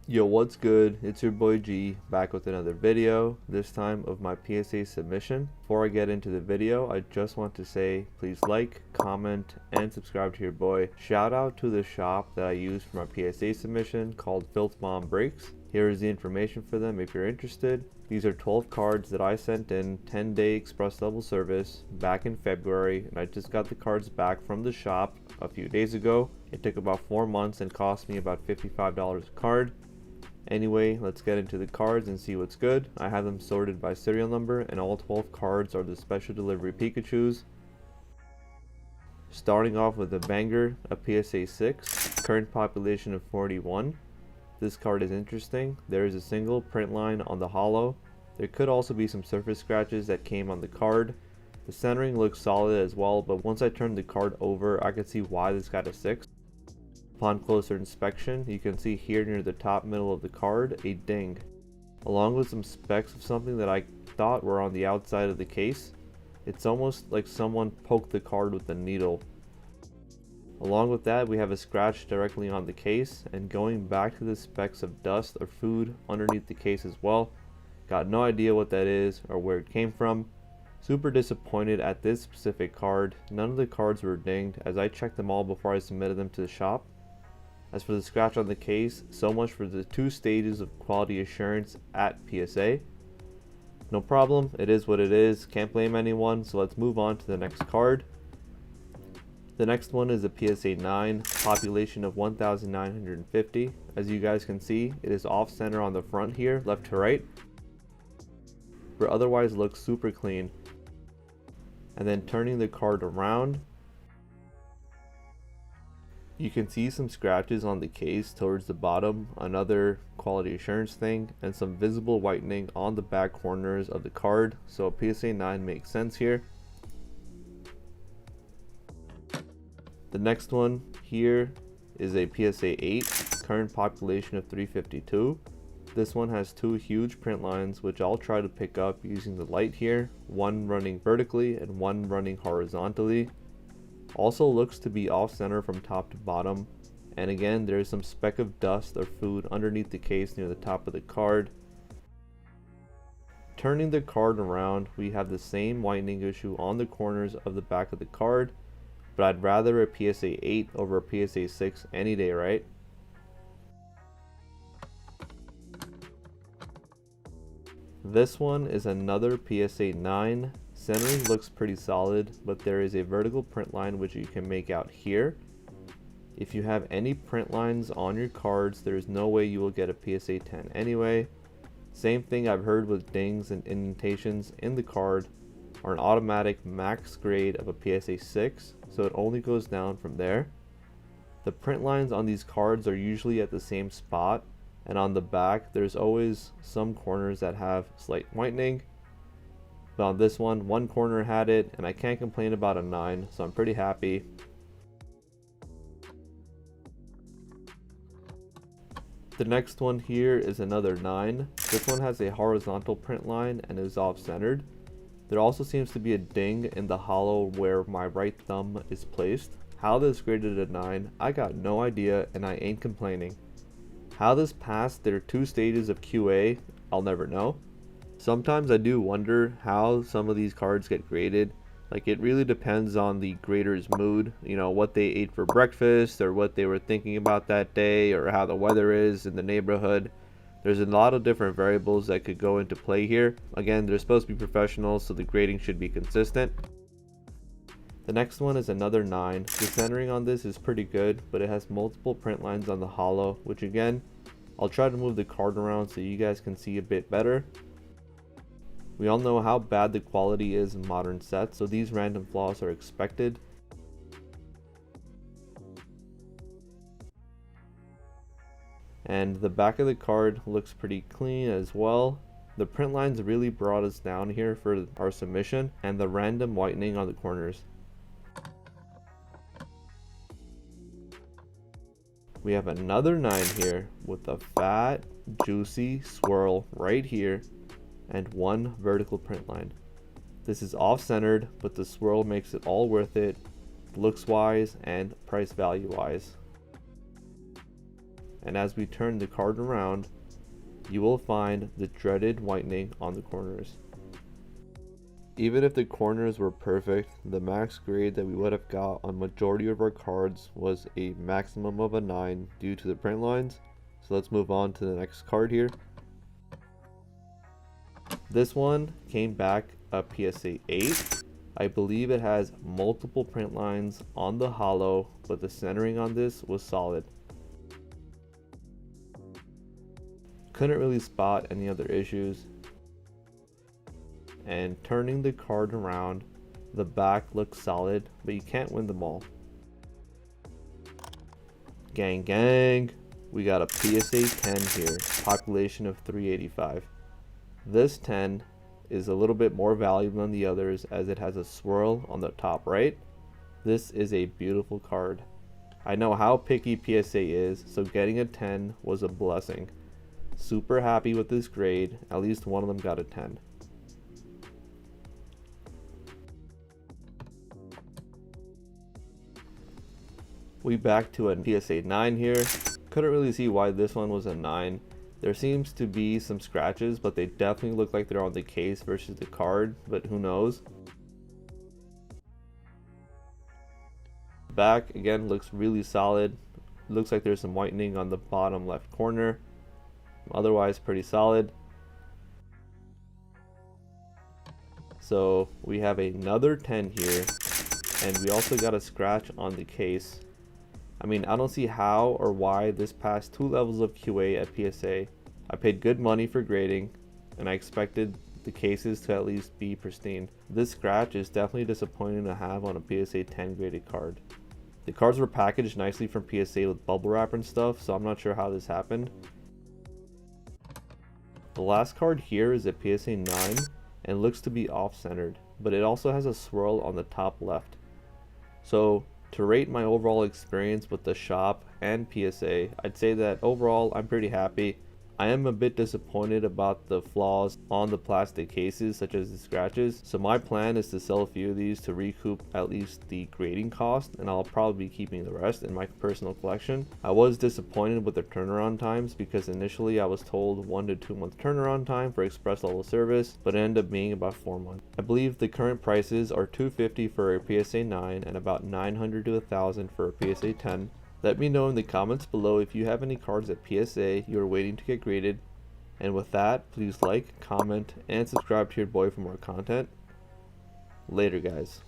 Yo, what's good? It's your boy G, back with another video, this time of my PSA submission. Before I get into the video, I just want to say please like, comment, and subscribe to your boy. Shout out to the shop that I used for my PSA submission called Filth Bomb Breaks. Here is the information for them if you're interested. These are 12 cards that I sent in 10-day express level service back in February, and I just got the cards back from the shop a few days ago. It took about 4 months and cost me about $55 a card. Anyway, let's get into the cards and see what's good. I have them sorted by serial number, and all 12 cards are the special delivery Pikachus. Starting off with a banger, a PSA 6, current population of 41. This card is interesting. There is a single print line on the hollow. There could also be some surface scratches that came on the card. The centering looks solid as well, but once I turned the card over, I could see why this got a 6. Upon closer inspection, you can see here near the top middle of the card a ding, along with some specks of something that I thought were on the outside of the case. It's almost like someone poked the card with a needle. Along with that, we have a scratch directly on the case, and going back to the specks of dust or food underneath the case as well. Got no idea what that is or where it came from. Super disappointed at this specific card. None of the cards were dinged, as I checked them all before I submitted them to the shop. As for the scratch on the case, so much for the 2 stages of quality assurance at PSA. No problem, it is what it is, can't blame anyone, so let's move on to the next card. The next one is a PSA 9, population of 1,950. As you guys can see, it is off center on the front here, left to right, but otherwise looks super clean. And then turning the card around, you can see some scratches on the case towards the bottom, another quality assurance thing, and some visible whitening on the back corners of the card, so a PSA 9 makes sense here. The next one here is a PSA 8, current population of 352. This one has 2 huge print lines, which I'll try to pick up using the light here, one running vertically and one running horizontally. Also looks to be off center from top to bottom, and again there is some speck of dust or food underneath the case near the top of the card. Turning the card around, we have the same whitening issue on the corners of the back of the card, but I'd rather a PSA 8 over a PSA 6 any day, right? This one is another PSA 9. Centering looks pretty solid, but there is a vertical print line which you can make out here. If you have any print lines on your cards, there is no way you will get a PSA 10 anyway. Same thing I've heard with dings and indentations in the card are an automatic max grade of a PSA 6, so it only goes down from there. The print lines on these cards are usually at the same spot, and on the back there's always some corners that have slight whitening. But on this one corner had it, and I can't complain about a 9, so I'm pretty happy. The next one here is another 9. This one has a horizontal print line and is off-centered. There also seems to be a ding in the hollow where my right thumb is placed. How this graded a 9, I got no idea, and I ain't complaining. How this passed their 2 stages of QA, I'll never know. Sometimes I do wonder how some of these cards get graded. Like, it really depends on the grader's mood, you know, what they ate for breakfast or what they were thinking about that day or how the weather is in the neighborhood. There's a lot of different variables that could go into play here. Again, they're supposed to be professionals, so the grading should be consistent. The next one is another 9. The centering on this is pretty good, but it has multiple print lines on the hollow, which again, I'll try to move the card around so you guys can see a bit better. We all know how bad the quality is in modern sets, so these random flaws are expected. And the back of the card looks pretty clean as well. The print lines really brought us down here for our submission, and the random whitening on the corners. We have another 9 here with a fat, juicy swirl right here and 1 vertical print line. This is off-centered, but the swirl makes it all worth it, looks wise and price value wise. and as we turn the card around, you will find the dreaded whitening on the corners. Even if the corners were perfect, the max grade that we would have got on majority of our cards was a maximum of a 9 due to the print lines. So let's move on to the next card here. This one came back a PSA 8. I believe it has multiple print lines on the hollow, but the centering on this was solid. Couldn't really spot any other issues. And turning the card around, the back looks solid, but you can't win them all. Gang gang, we got a PSA 10 here, population of 385. This 10 is a little bit more valuable than the others as it has a swirl on the top right. This is a beautiful card. I know how picky PSA is, so getting a 10 was a blessing. Super happy with this grade, at least one of them got a 10. We back to a PSA 9 here. Couldn't really see why this one was a 9. There seems to be some scratches, but they definitely look like they're on the case versus the card, but who knows. Back again looks really solid. Looks like there's some whitening on the bottom left corner. Otherwise pretty solid. So we have another 10 here, and we also got a scratch on the case. I mean, I don't see how or why this passed 2 levels of QA at PSA. I paid good money for grading, and I expected the cases to at least be pristine. This scratch is definitely disappointing to have on a PSA 10 graded card. The cards were packaged nicely from PSA with bubble wrap and stuff, so I'm not sure how this happened. The last card here is a PSA 9 and looks to be off-centered, but it also has a swirl on the top left. So to rate my overall experience with the shop and PSA, I'd say that overall I'm pretty happy. I am a bit disappointed about the flaws on the plastic cases, such as the scratches. So my plan is to sell a few of these to recoup at least the grading cost, and I'll probably be keeping the rest in my personal collection. I was disappointed with the turnaround times because initially I was told 1 to 2 month turnaround time for express level service, but it ended up being about 4 months. I believe the current prices are $250 for a PSA 9 and about $900 to $1,000 for a PSA 10. Let me know in the comments below if you have any cards at PSA you are waiting to get graded. And with that, please like, comment, and subscribe to your boy for more content. Later, guys.